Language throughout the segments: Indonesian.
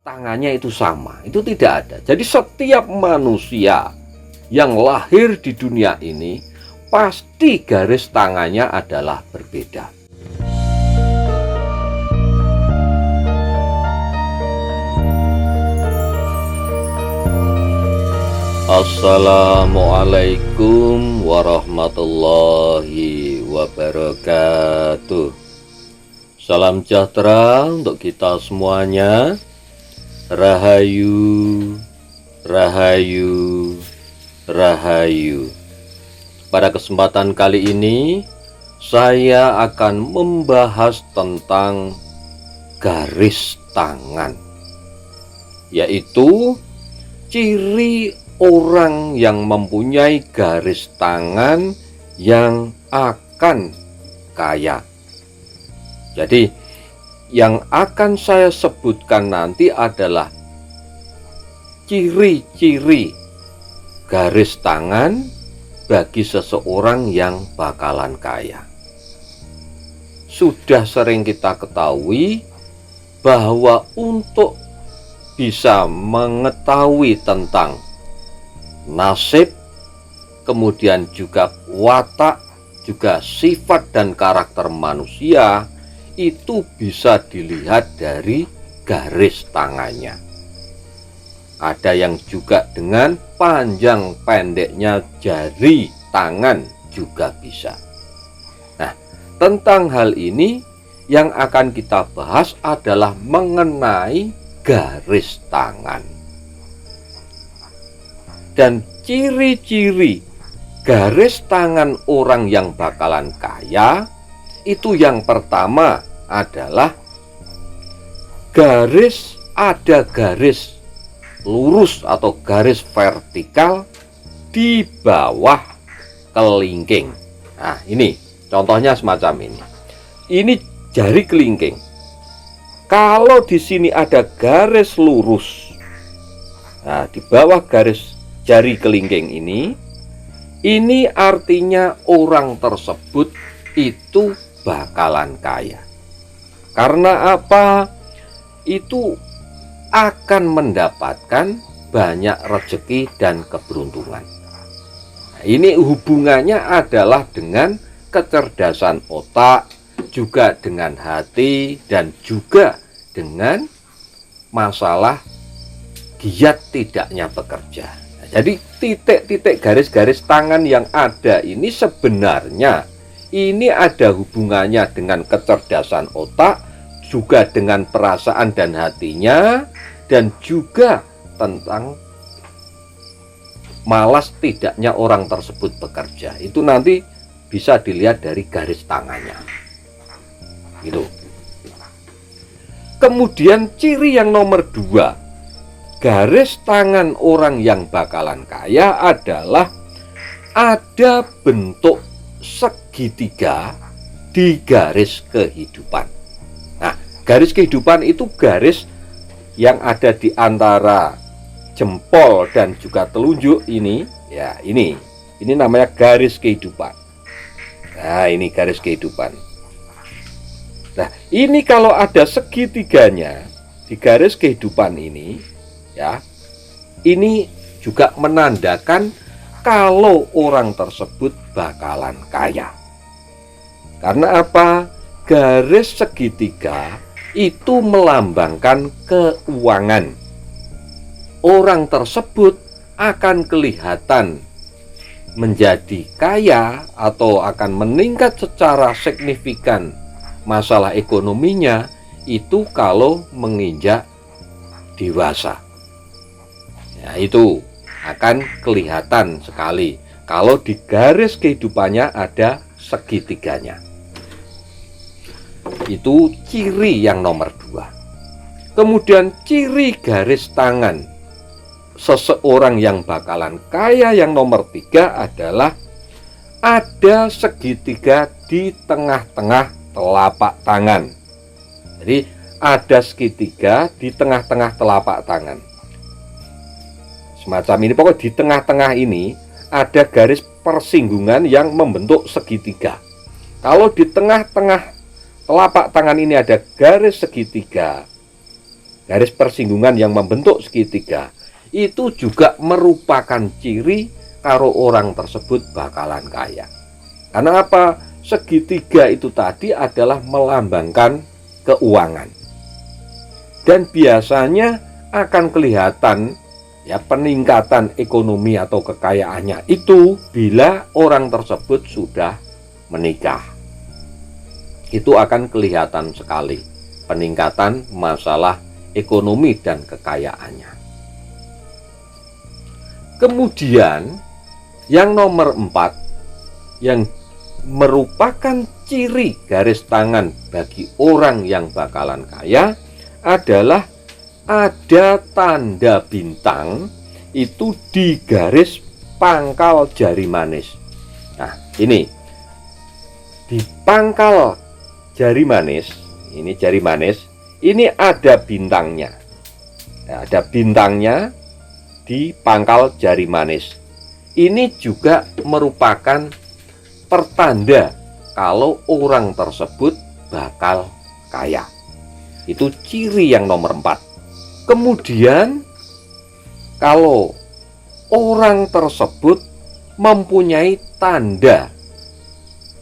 tangannya itu sama, itu tidak ada. Jadi setiap manusia yang lahir di dunia ini pasti garis tangannya adalah berbeda. Assalamualaikum warahmatullahi wabarakatuh. Salam sejahtera untuk kita semuanya. Rahayu, rahayu, rahayu. Pada kesempatan kali ini saya akan membahas tentang garis tangan, yaitu ciri orang yang mempunyai garis tangan yang akan kaya. Jadi yang akan saya sebutkan nanti adalah ciri-ciri garis tangan bagi seseorang yang bakalan kaya. Sudah sering kita ketahui bahwa untuk bisa mengetahui tentang nasib, kemudian juga watak, juga sifat dan karakter manusia, itu bisa dilihat dari garis tangannya. Ada yang juga dengan panjang pendeknya jari tangan juga bisa. Nah, tentang hal ini yang akan kita bahas adalah mengenai garis tangan. Dan ciri-ciri garis tangan orang yang bakalan kaya itu yang pertama adalah ada garis lurus atau garis vertikal di bawah kelingking. Nah, ini contohnya semacam ini. Ini jari kelingking. Kalau di sini ada garis lurus, nah di bawah garis jari kelingking ini artinya orang tersebut itu bakalan kaya. Karena apa? Itu akan mendapatkan banyak rezeki dan keberuntungan. Nah, ini hubungannya adalah dengan kecerdasan otak, juga dengan hati, dan juga dengan masalah giat tidaknya bekerja. Nah, jadi titik-titik garis-garis tangan yang ada ini sebenarnya ini ada hubungannya dengan kecerdasan otak, juga dengan perasaan dan hatinya, dan juga tentang malas tidaknya orang tersebut bekerja. Itu nanti bisa dilihat dari garis tangannya. Gitu. Kemudian ciri yang nomor 2, garis tangan orang yang bakalan kaya adalah ada bentuk segitiga di garis kehidupan. Nah, garis kehidupan itu garis yang ada di antara jempol dan juga telunjuk ini, ya ini namanya garis kehidupan. Nah, ini garis kehidupan. Nah, ini kalau ada segitiganya di garis kehidupan ini, ya, ini juga menandakan kalau orang tersebut bakalan kaya. Karena apa? Garis segitiga itu melambangkan keuangan. Orang tersebut akan kelihatan menjadi kaya atau akan meningkat secara signifikan masalah ekonominya itu kalau menginjak dewasa. Ya, itu akan kelihatan sekali kalau di garis kehidupannya ada segitiganya. Itu ciri yang nomor 2. Kemudian ciri garis tangan seseorang yang bakalan kaya yang nomor 3 adalah ada segitiga di tengah-tengah telapak tangan. Jadi ada segitiga di tengah-tengah telapak tangan. Semacam ini, pokoknya di tengah-tengah ini ada garis persinggungan yang membentuk segitiga. Kalau di tengah-tengah telapak tangan ini ada garis segitiga, garis persinggungan yang membentuk segitiga, itu juga merupakan ciri kalau orang tersebut bakalan kaya. Karena apa? Segitiga itu tadi adalah melambangkan keuangan. Dan biasanya akan kelihatan ya peningkatan ekonomi atau kekayaannya itu bila orang tersebut sudah menikah. Itu akan kelihatan sekali peningkatan masalah ekonomi dan kekayaannya. Kemudian yang nomor 4 yang merupakan ciri garis tangan bagi orang yang bakalan kaya adalah ada tanda bintang itu di garis pangkal jari manis. Nah, ini di pangkal jari manis, ini jari manis, ini ada bintangnya. Nah, ada bintangnya di pangkal jari manis. Ini juga merupakan pertanda kalau orang tersebut bakal kaya. Itu ciri yang nomor 4. Kemudian kalau orang tersebut mempunyai tanda,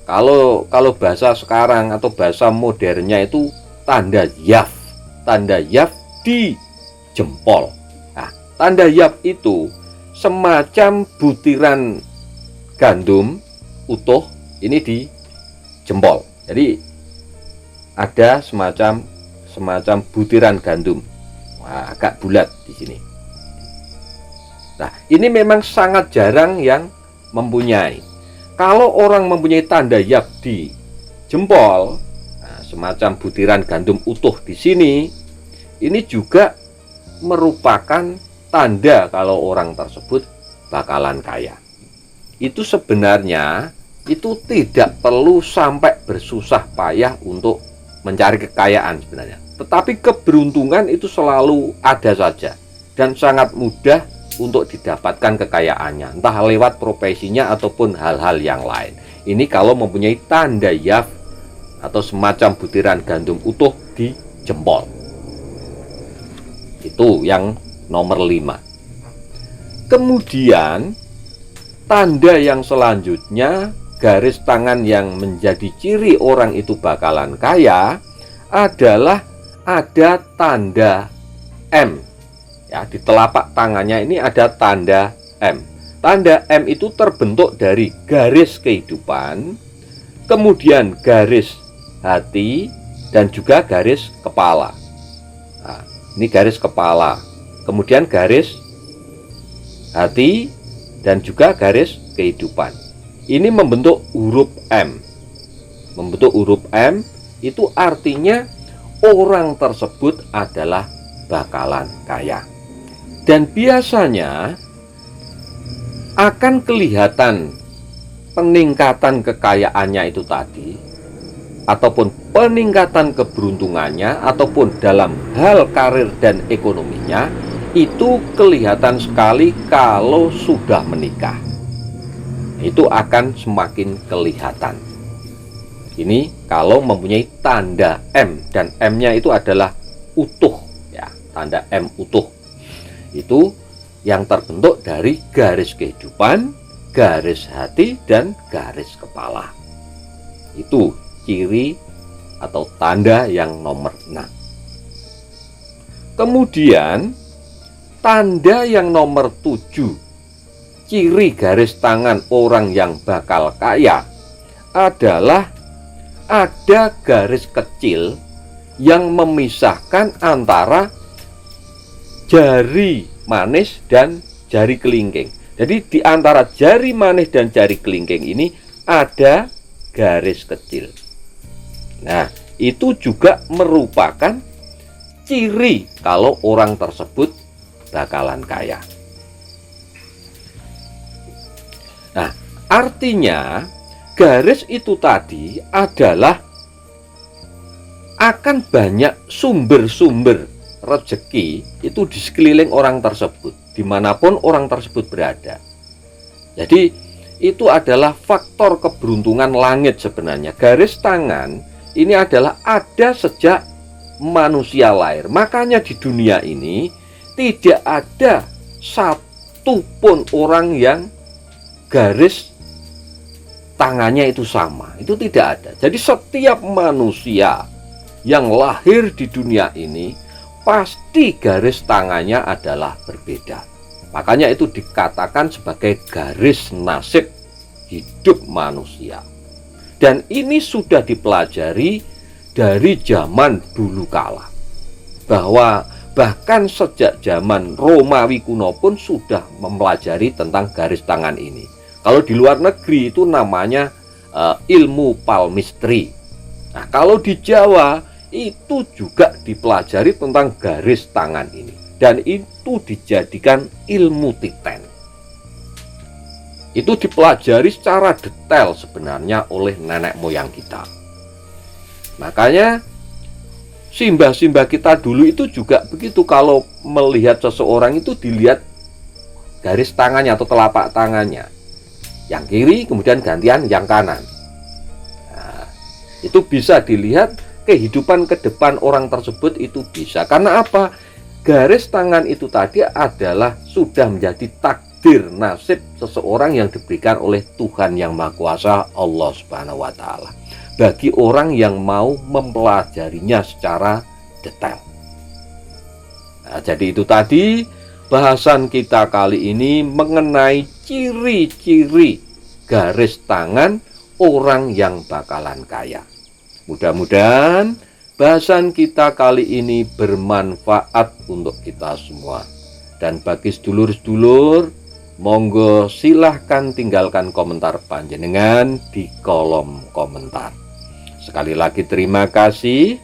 kalau bahasa sekarang atau bahasa modernnya itu tanda yaf di jempol. Nah, tanda yaf itu semacam butiran gandum utuh ini di jempol. Jadi ada semacam butiran gandum, wah, agak bulat di sini. Nah, ini memang sangat jarang yang mempunyai. Kalau orang mempunyai tanda yap di jempol, nah, semacam butiran gandum utuh di sini, ini juga merupakan tanda kalau orang tersebut bakalan kaya. Itu sebenarnya itu tidak perlu sampai bersusah payah untuk mencari kekayaan sebenarnya. Tetapi keberuntungan itu selalu ada saja dan sangat mudah untuk didapatkan kekayaannya, entah lewat profesinya ataupun hal-hal yang lain. Ini kalau mempunyai tanda yaf atau semacam butiran gandum utuh di jempol. Itu yang nomor 5. Kemudian tanda yang selanjutnya, garis tangan yang menjadi ciri orang itu bakalan kaya adalah ada tanda M. Ya, di telapak tangannya ini ada tanda M. Tanda M itu terbentuk dari garis kehidupan, kemudian garis hati, dan juga garis kepala. Nah, ini garis kepala, kemudian garis hati, dan juga garis kehidupan. Ini membentuk huruf M. Membentuk huruf M itu artinya orang tersebut adalah bakalan kaya. Dan biasanya akan kelihatan peningkatan kekayaannya itu tadi, ataupun peningkatan keberuntungannya, ataupun dalam hal karir dan ekonominya, itu kelihatan sekali kalau sudah menikah. Itu akan semakin kelihatan. Ini kalau mempunyai tanda M, dan M-nya itu adalah utuh, ya, tanda M utuh. Itu yang terbentuk dari garis kehidupan, garis hati, dan garis kepala. Itu ciri atau tanda yang nomor 6. Kemudian tanda yang nomor 7, ciri garis tangan orang yang bakal kaya adalah ada garis kecil yang memisahkan antara jari manis dan jari kelingking. Jadi di antara jari manis dan jari kelingking ini ada garis kecil. Nah, itu juga merupakan ciri kalau orang tersebut bakalan kaya. Nah, artinya garis itu tadi adalah akan banyak sumber-sumber rezeki itu di sekeliling orang tersebut, dimanapun orang tersebut berada. Jadi itu adalah faktor keberuntungan langit sebenarnya. Garis tangan ini adalah ada sejak manusia lahir. Makanya di dunia ini tidak ada satupun orang yang garis tangannya itu sama. Itu tidak ada. Jadi setiap manusia yang lahir di dunia ini pasti garis tangannya adalah berbeda. Makanya itu dikatakan sebagai garis nasib hidup manusia. Dan ini sudah dipelajari dari zaman dulu kala, bahwa bahkan sejak zaman Romawi kuno pun sudah mempelajari tentang garis tangan ini. Kalau di luar negeri itu namanya ilmu palmistry. Nah, kalau di Jawa itu juga dipelajari tentang garis tangan ini, dan itu dijadikan ilmu titen. Itu dipelajari secara detail sebenarnya oleh nenek moyang kita. Makanya simbah-simbah kita dulu itu juga begitu. Kalau melihat seseorang itu dilihat garis tangannya atau telapak tangannya, yang kiri kemudian gantian yang kanan. Nah, itu bisa dilihat kehidupan ke depan orang tersebut itu bisa. Karena apa? Garis tangan itu tadi adalah sudah menjadi takdir nasib seseorang yang diberikan oleh Tuhan Yang Maha Kuasa, Allah Subhanahu wa Ta'ala, bagi orang yang mau mempelajarinya secara detail. Nah, jadi itu tadi bahasan kita kali ini mengenai ciri-ciri garis tangan orang yang bakalan kaya. Mudah-mudahan bahasan kita kali ini bermanfaat untuk kita semua. Dan bagi sedulur-sedulur, monggo silahkan tinggalkan komentar panjenengan di kolom komentar. Sekali lagi terima kasih.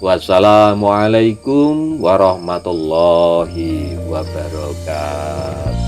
Wassalamualaikum warahmatullahi wabarakatuh.